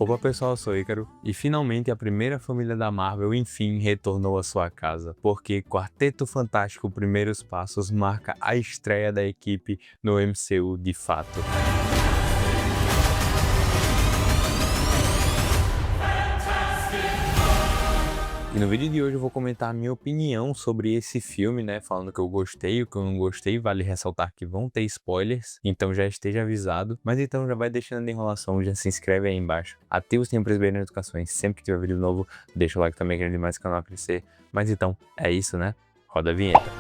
Opa pessoal, eu sou Ícaro e finalmente a primeira família da Marvel enfim retornou à sua casa, porque Quarteto Fantástico Primeiros Passos marca a estreia da equipe no MCU de fato. E no vídeo de hoje eu vou comentar a minha opinião sobre esse filme, né, falando que eu gostei, o que eu não gostei, vale ressaltar que vão ter spoilers, então já esteja avisado, mas então já vai deixando de enrolação, já se inscreve aí embaixo, ativa o sininho para receber notificações, sempre que tiver vídeo novo, deixa o like também que ajuda demais o canal a crescer, mas então, é isso né, roda a vinheta.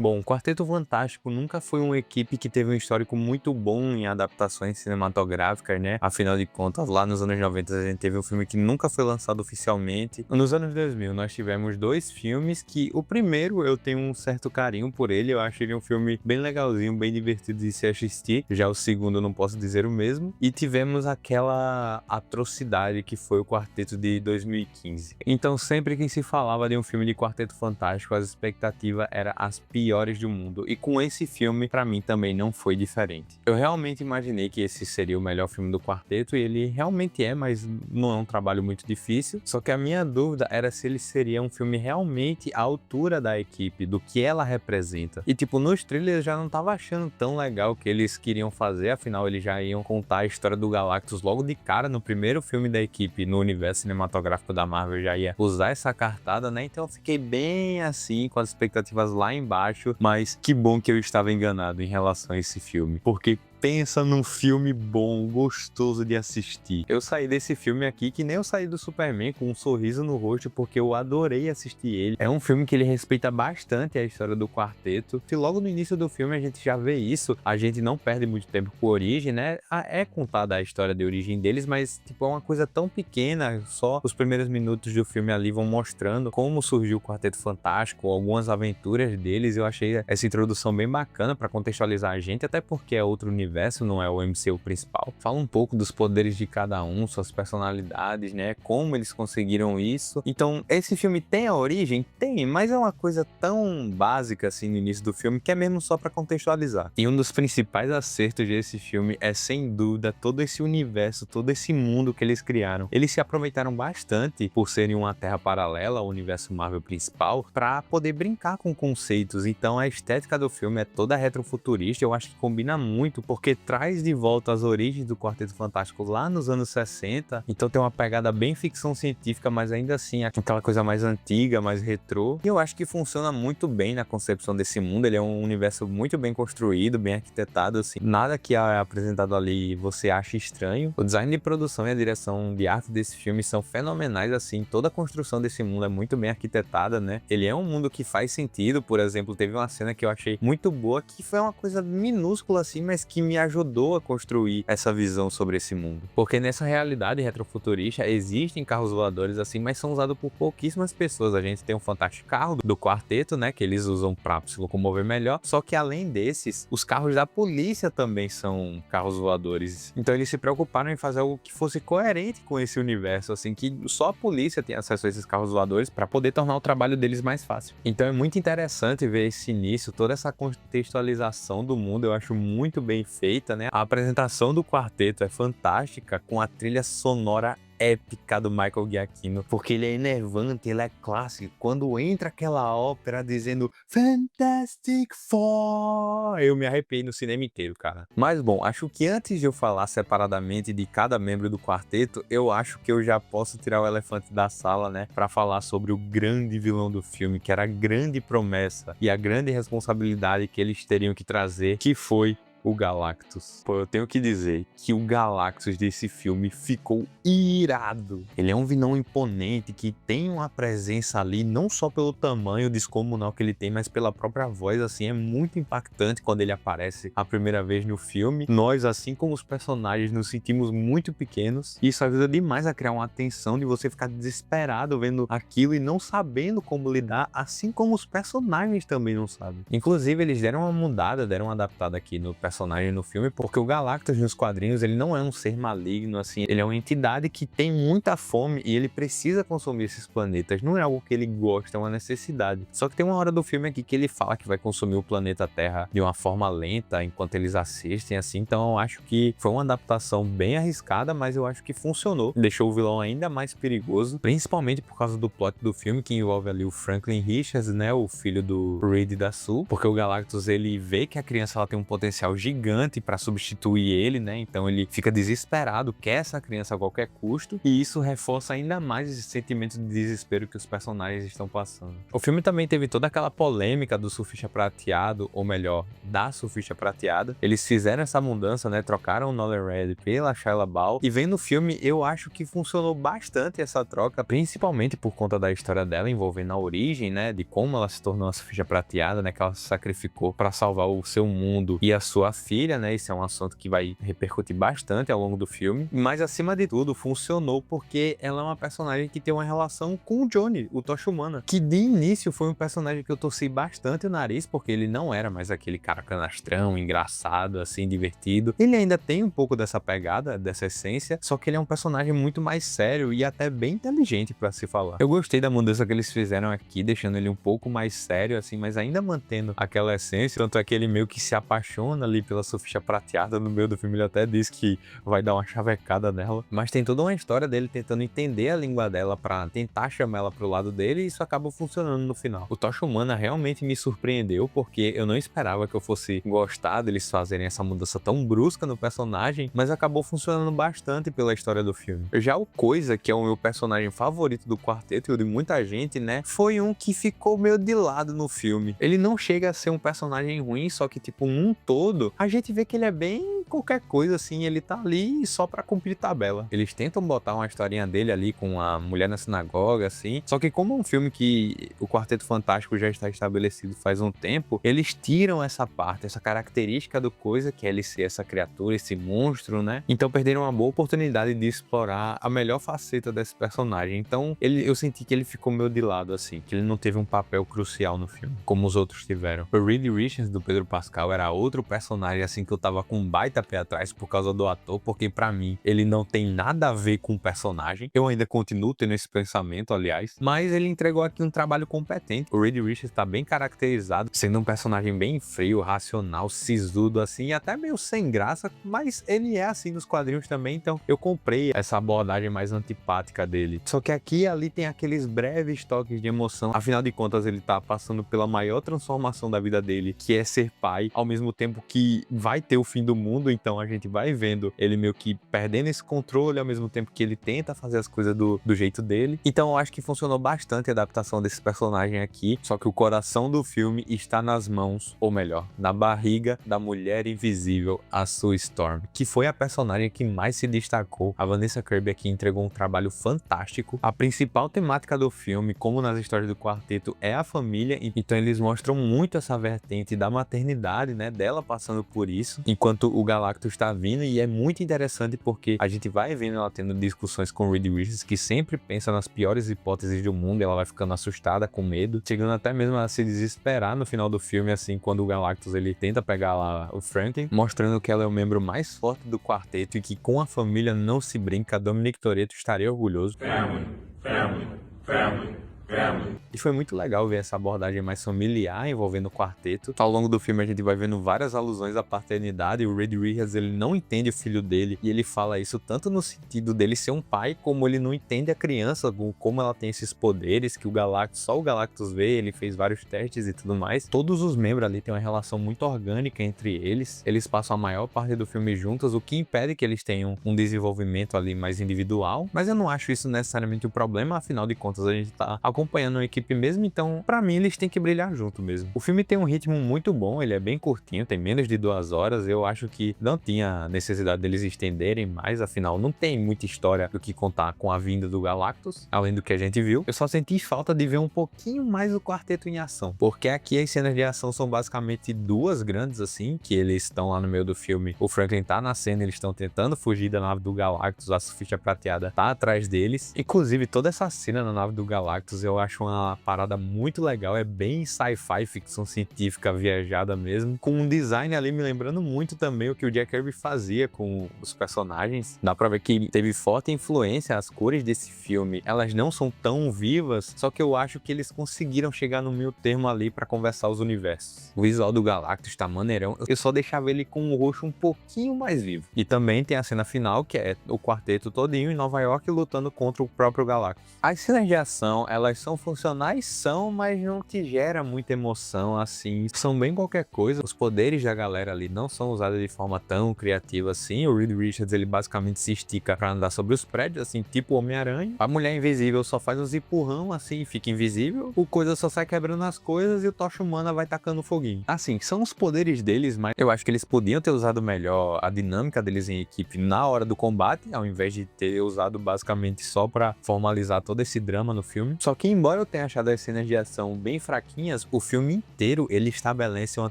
Bom, Quarteto Fantástico nunca foi uma equipe que teve um histórico muito bom em adaptações cinematográficas, né? Afinal de contas, lá nos anos 90 a gente teve um filme que nunca foi lançado oficialmente. Nos anos 2000 nós tivemos dois filmes que o primeiro eu tenho um certo carinho por ele, eu acho ele um filme bem legalzinho, bem divertido de se assistir. Já o segundo eu não posso dizer o mesmo. E tivemos aquela atrocidade que foi o Quarteto de 2015. Então sempre que se falava de um filme de Quarteto Fantástico, as expectativas eram as piores do mundo, e com esse filme pra mim também não foi diferente. Eu realmente imaginei que esse seria o melhor filme do quarteto, e ele realmente é, mas não é um trabalho muito difícil, só que a minha dúvida era se ele seria um filme realmente à altura da equipe, do que ela representa. E tipo, nos trailers eu já não tava achando tão legal o que eles queriam fazer, afinal eles já iam contar a história do Galactus logo de cara no primeiro filme da equipe no universo cinematográfico da Marvel, já ia usar essa cartada, né? Então eu fiquei bem assim, com as expectativas lá embaixo, mas que bom que eu estava enganado em relação a esse filme, porque pensa num filme bom, gostoso de assistir. Eu saí desse filme aqui que nem eu saí do Superman, com um sorriso no rosto, porque eu adorei assistir ele. É um filme que ele respeita bastante a história do quarteto. Se logo no início do filme a gente já vê isso, a gente não perde muito tempo com a origem, né? É contada a história de origem deles, mas tipo, é uma coisa tão pequena, só os primeiros minutos do filme ali vão mostrando como surgiu o Quarteto Fantástico, algumas aventuras deles. Eu achei essa introdução bem bacana para contextualizar a gente, até porque é outro universo, não é o MCU principal. Fala um pouco dos poderes de cada um, suas personalidades, né? Como eles conseguiram isso. Então, esse filme tem a origem? Tem, mas é uma coisa tão básica assim no início do filme que é mesmo só para contextualizar. E um dos principais acertos desse filme é, sem dúvida, todo esse universo, todo esse mundo que eles criaram. Eles se aproveitaram bastante por serem uma terra paralela ao universo Marvel principal para poder brincar com conceitos. Então, a estética do filme é toda retrofuturista, eu acho que combina muito, porque traz de volta as origens do Quarteto Fantástico lá nos anos 60, então tem uma pegada bem ficção científica, mas ainda assim aquela coisa mais antiga, mais retrô, e eu acho que funciona muito bem na concepção desse mundo. Ele é um universo muito bem construído, bem arquitetado, assim, nada que é apresentado ali você acha estranho. O design de produção e a direção de arte desse filme são fenomenais, assim, toda a construção desse mundo é muito bem arquitetada, né? Ele é um mundo que faz sentido. Por exemplo, teve uma cena que eu achei muito boa, que foi uma coisa minúscula assim, mas que me ajudou a construir essa visão sobre esse mundo. Porque nessa realidade retrofuturista existem carros voadores assim, mas são usados por pouquíssimas pessoas. A gente tem um fantástico carro do quarteto, né, que eles usam para se locomover melhor, só que além desses, os carros da polícia também são carros voadores. Então eles se preocuparam em fazer algo que fosse coerente com esse universo, assim, que só a polícia tem acesso a esses carros voadores para poder tornar o trabalho deles mais fácil. Então é muito interessante ver esse início, toda essa contextualização do mundo, eu acho muito bem feita, né? A apresentação do quarteto é fantástica, com a trilha sonora épica do Michael Giacchino, porque ele é enervante, ele é clássico. Quando entra aquela ópera dizendo Fantastic Four, eu me arrepiei no cinema inteiro, cara. Mas bom, acho que antes de eu falar separadamente de cada membro do quarteto, eu acho que eu já posso tirar o elefante da sala, né, para falar sobre o grande vilão do filme, que era a grande promessa e a grande responsabilidade que eles teriam que trazer, que foi o Galactus. Pô, eu tenho que dizer que o Galactus desse filme ficou irado. Ele é um vilão imponente que tem uma presença ali, não só pelo tamanho descomunal que ele tem, mas pela própria voz, assim, é muito impactante quando ele aparece a primeira vez no filme. Nós, assim como os personagens, nos sentimos muito pequenos, e isso ajuda demais a criar uma tensão de você ficar desesperado vendo aquilo e não sabendo como lidar, assim como os personagens também não sabem. Inclusive, eles deram uma mudada, deram uma adaptada aqui no personagem no filme, porque o Galactus nos quadrinhos, ele não é um ser maligno, assim, ele é uma entidade que tem muita fome e ele precisa consumir esses planetas. Não é algo que ele gosta, é uma necessidade. Só que tem uma hora do filme aqui que ele fala que vai consumir o planeta Terra de uma forma lenta, enquanto eles assistem, assim, então eu acho que foi uma adaptação bem arriscada, mas eu acho que funcionou. Deixou o vilão ainda mais perigoso, principalmente por causa do plot do filme, que envolve ali o Franklin Richards, né, o filho do Reed da Sue, porque o Galactus, ele vê que a criança ela tem um potencial gigante para substituir ele, né, então ele fica desesperado, quer essa criança a qualquer custo, e isso reforça ainda mais esse sentimento de desespero que os personagens estão passando. O filme também teve toda aquela polêmica do surfista prateado, ou melhor, da surfista prateada. Eles fizeram essa mudança, né, trocaram o Nolan Reed pela Shia LaBeouf, e vendo o filme eu acho que funcionou bastante essa troca, principalmente por conta da história dela envolvendo a origem, né, de como ela se tornou uma surfista prateada, né, que ela se sacrificou para salvar o seu mundo e a sua filha, né, isso é um assunto que vai repercutir bastante ao longo do filme, mas acima de tudo funcionou porque ela é uma personagem que tem uma relação com o Johnny, o Tocha Humana, que de início foi um personagem que eu torci bastante o nariz, porque ele não era mais aquele cara canastrão, engraçado, assim, divertido. Ele ainda tem um pouco dessa pegada, dessa essência, só que ele é um personagem muito mais sério e até bem inteligente pra se falar. Eu gostei da mudança que eles fizeram aqui, deixando ele um pouco mais sério, assim, mas ainda mantendo aquela essência, tanto é que ele meio que se apaixona ali pela surfista prateada. No meio do filme ele até diz que vai dar uma chavecada nela, mas tem toda uma história dele tentando entender a língua dela pra tentar chamar ela pro lado dele, e isso acaba funcionando no final. O Tocha Humana realmente me surpreendeu, porque eu não esperava que eu fosse gostar deles fazerem essa mudança tão brusca no personagem, mas acabou funcionando bastante pela história do filme. Já o Coisa, que é o meu personagem favorito do quarteto e o de muita gente, né, foi um que ficou meio de lado no filme. Ele não chega a ser um personagem ruim, só que tipo, num todo, a gente vê que ele é bem qualquer coisa, assim, ele tá ali só pra cumprir tabela. Eles tentam botar uma historinha dele ali com a mulher na sinagoga, assim, só que como é um filme que o Quarteto Fantástico já está estabelecido faz um tempo, eles tiram essa parte, essa característica do Coisa, que é ele ser essa criatura, esse monstro, né? Então perderam uma boa oportunidade de explorar a melhor faceta desse personagem. Então eu senti que ele ficou meio de lado, assim, que ele não teve um papel crucial no filme, como os outros tiveram. O Reed Richards, do Pedro Pascal, era outro personagem, assim, que eu tava com um baita pé atrás por causa do ator, porque pra mim ele não tem nada a ver com o personagem. Eu ainda continuo tendo esse pensamento, aliás, mas ele entregou aqui um trabalho competente. O Reed Richards tá bem caracterizado, sendo um personagem bem frio, racional, sisudo, assim, e até meio sem graça, mas ele é assim nos quadrinhos também, então eu comprei essa abordagem mais antipática dele. Só que aqui e ali tem aqueles breves toques de emoção, afinal de contas ele tá passando pela maior transformação da vida dele, que é ser pai, ao mesmo tempo que vai ter o fim do mundo, então a gente vai vendo ele meio que perdendo esse controle, ao mesmo tempo que ele tenta fazer as coisas do jeito dele. Então eu acho que funcionou bastante a adaptação desse personagem aqui, só que o coração do filme está nas mãos, ou melhor, na barriga da mulher invisível, a Sue Storm, que foi a personagem que mais se destacou. A Vanessa Kirby aqui entregou um trabalho fantástico. A principal temática do filme, como nas histórias do quarteto, é a família, então eles mostram muito essa vertente da maternidade, né, dela passando por isso, enquanto o Galactus está vindo, e é muito interessante porque a gente vai vendo ela tendo discussões com o Reed Richards, que sempre pensa nas piores hipóteses do mundo, e ela vai ficando assustada, com medo, chegando até mesmo a se desesperar no final do filme, assim, quando o Galactus ele tenta pegar lá o Franklin, mostrando que ela é o membro mais forte do quarteto e que com a família não se brinca. Dominic Toretto estaria orgulhoso. Family, family, family, family. E foi muito legal ver essa abordagem mais familiar envolvendo o quarteto. Ao longo do filme a gente vai vendo várias alusões à paternidade. O Reed Richards ele não entende o filho dele, e ele fala isso tanto no sentido dele ser um pai, como ele não entende a criança, como ela tem esses poderes que só o Galactus vê. Ele fez vários testes e tudo mais. Todos os membros ali têm uma relação muito orgânica entre eles. Eles passam a maior parte do filme juntos, o que impede que eles tenham um desenvolvimento ali mais individual, mas eu não acho isso necessariamente um problema. Afinal de contas a gente tá acompanhando uma equipe mesmo, então pra mim eles têm que brilhar junto mesmo. O filme tem um ritmo muito bom, ele é bem curtinho, tem menos de 2 horas. Eu acho que não tinha necessidade deles estenderem mais, afinal não tem muita história do que contar com a vinda do Galactus, além do que a gente viu. Eu só senti falta de ver um pouquinho mais o quarteto em ação, porque aqui as cenas de ação são basicamente 2 grandes, assim, que eles estão lá no meio do filme. O Franklin tá na cena, eles estão tentando fugir da nave do Galactus, a surfista prateada tá atrás deles. Inclusive toda essa cena na nave do Galactus eu acho uma parada muito legal, é bem sci-fi, ficção científica viajada mesmo, com um design ali me lembrando muito também o que o Jack Kirby fazia com os personagens. Dá pra ver que teve forte influência, as cores desse filme, elas não são tão vivas, só que eu acho que eles conseguiram chegar no meio termo ali pra conversar os universos. O visual do Galactus tá maneirão, eu só deixava ele com o rosto um pouquinho mais vivo. E também tem a cena final, que é o quarteto todinho em Nova York lutando contra o próprio Galactus. As cenas de ação, elas são funcionais, mas não te gera muita emoção assim, são bem qualquer coisa. Os poderes da galera ali não são usados de forma tão criativa assim. O Reed Richards, ele basicamente se estica pra andar sobre os prédios, assim, tipo Homem-Aranha. A Mulher Invisível só faz uns empurrão assim e fica invisível. O Coisa só sai quebrando as coisas e o Tocha Humana vai tacando foguinho. Assim, são os poderes deles, mas eu acho que eles podiam ter usado melhor a dinâmica deles em equipe na hora do combate, ao invés de ter usado basicamente só pra formalizar todo esse drama no filme. Só que embora eu tenha achado as cenas de ação bem fraquinhas, o filme inteiro ele estabelece uma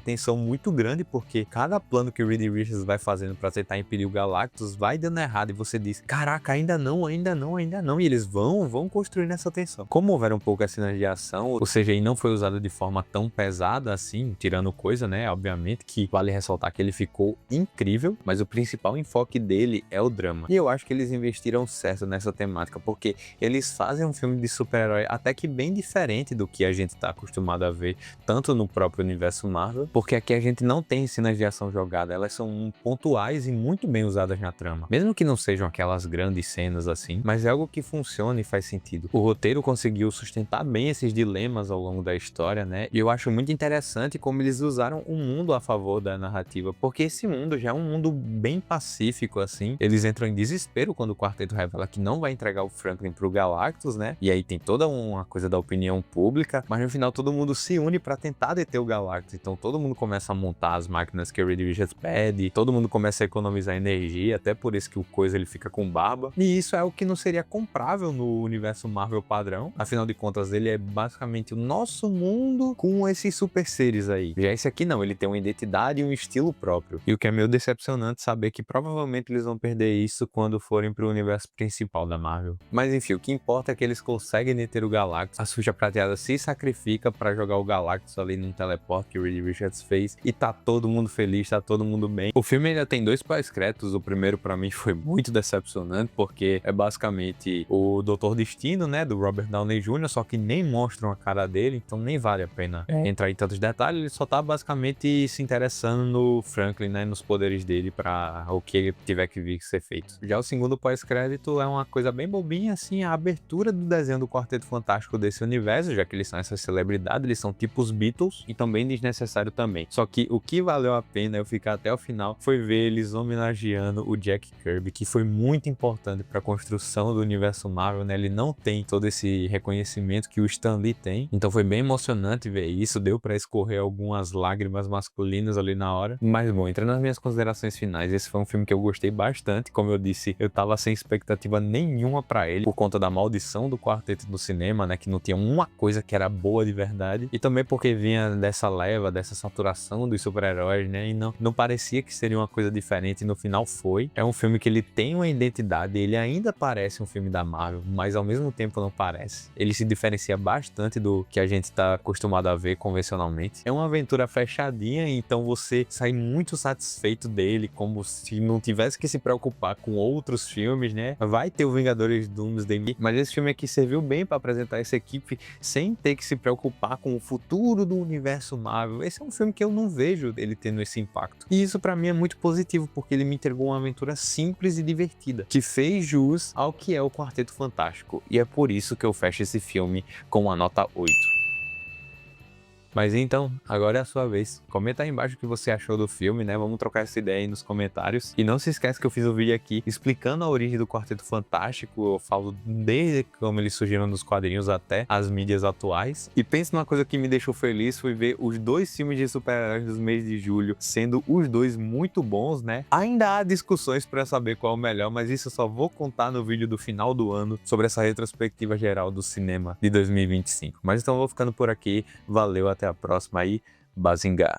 tensão muito grande, porque cada plano que o Reed Richards vai fazendo pra tentar impedir o Galactus vai dando errado e você diz, caraca, ainda não, ainda não, ainda não, e eles vão construindo essa tensão. Como houveram poucas cenas de ação, o CGI não foi usado de forma tão pesada assim, tirando Coisa, né, obviamente, que vale ressaltar que ele ficou incrível, mas o principal enfoque dele é o drama. E eu acho que eles investiram certo nessa temática, porque eles fazem um filme de super-herói até que bem diferente do que a gente tá acostumado a ver, tanto no próprio universo Marvel, porque aqui a gente não tem cenas de ação jogada, elas são pontuais e muito bem usadas na trama. Mesmo que não sejam aquelas grandes cenas assim, mas é algo que funciona e faz sentido. O roteiro conseguiu sustentar bem esses dilemas ao longo da história, né? E eu acho muito interessante como eles usaram o mundo a favor da narrativa, porque esse mundo já é um mundo bem pacífico assim. Eles entram em desespero quando o quarteto revela que não vai entregar o Franklin pro Galactus, né? E aí tem toda uma coisa da opinião pública, mas no final todo mundo se une pra tentar deter o Galactus. Então todo mundo começa a montar as máquinas que o Reed Richards pede, todo mundo começa a economizar energia, até por isso que o Coisa ele fica com barba. E isso é o que não seria comprável no universo Marvel padrão. Afinal de contas, ele é basicamente o nosso mundo com esses super seres aí. Já esse aqui não, ele tem uma identidade e um estilo próprio. E o que é meio decepcionante saber que provavelmente eles vão perder isso quando forem pro universo principal da Marvel. Mas enfim, o que importa é que eles conseguem deter o Galactus. A Suja Prateada se sacrifica pra jogar o Galactus ali num teleporte que o Reed Richards fez e tá todo mundo feliz, tá todo mundo bem. O filme ainda tem 2 pós-créditos. O primeiro pra mim foi muito decepcionante, porque é basicamente o Doutor Destino, né, do Robert Downey Jr., só que nem mostram a cara dele, então nem vale a pena entrar em tantos detalhes. Ele só tá basicamente se interessando no Franklin, né, nos poderes dele pra o que ele tiver que vir ser feito. Já o segundo pós-crédito é uma coisa bem bobinha, assim, a abertura do desenho do Quarteto Fantástico desse universo, já que eles são essas celebridades, eles são tipo os Beatles, e também desnecessário também. Só que o que valeu a pena eu ficar até o final foi ver eles homenageando o Jack Kirby, que foi muito importante para a construção do universo Marvel, né? Ele não tem todo esse reconhecimento que o Stan Lee tem, então foi bem emocionante ver isso, deu para escorrer algumas lágrimas masculinas ali na hora. Mas bom, entrando nas minhas considerações finais, esse foi um filme que eu gostei bastante. Como eu disse, eu tava sem expectativa nenhuma para ele, por conta da maldição do quarteto do cinema, né? Que não tinha uma coisa que era boa de verdade, e também porque vinha dessa leva, dessa saturação dos super-heróis, né? E não parecia que seria uma coisa diferente, e no final foi. É um filme que ele tem uma identidade, ele ainda parece um filme da Marvel, mas ao mesmo tempo não parece. Ele se diferencia bastante do que a gente tá acostumado a ver convencionalmente. É uma aventura fechadinha, então você sai muito satisfeito dele, como se não tivesse que se preocupar com outros filmes, né? Vai ter o Vingadores Doomsday, mas esse filme aqui serviu bem para apresentar essa equipe sem ter que se preocupar com o futuro do universo Marvel. Esse é um filme que eu não vejo ele tendo esse impacto. E isso para mim é muito positivo, porque ele me entregou uma aventura simples e divertida, que fez jus ao que é o Quarteto Fantástico. E é por isso que eu fecho esse filme com uma nota 8. Mas então, agora é a sua vez. Comenta aí embaixo o que você achou do filme, né? Vamos trocar essa ideia aí nos comentários. E não se esquece que eu fiz um vídeo aqui explicando a origem do Quarteto Fantástico. Eu falo desde como eles surgiram nos quadrinhos até as mídias atuais. E pense numa coisa que me deixou feliz, foi ver os 2 filmes de super-heróis dos meses de julho, sendo os 2 muito bons, né? Ainda há discussões para saber qual é o melhor, mas isso eu só vou contar no vídeo do final do ano, sobre essa retrospectiva geral do cinema de 2025. Mas então eu vou ficando por aqui. Valeu, até a próxima aí. Bazinga.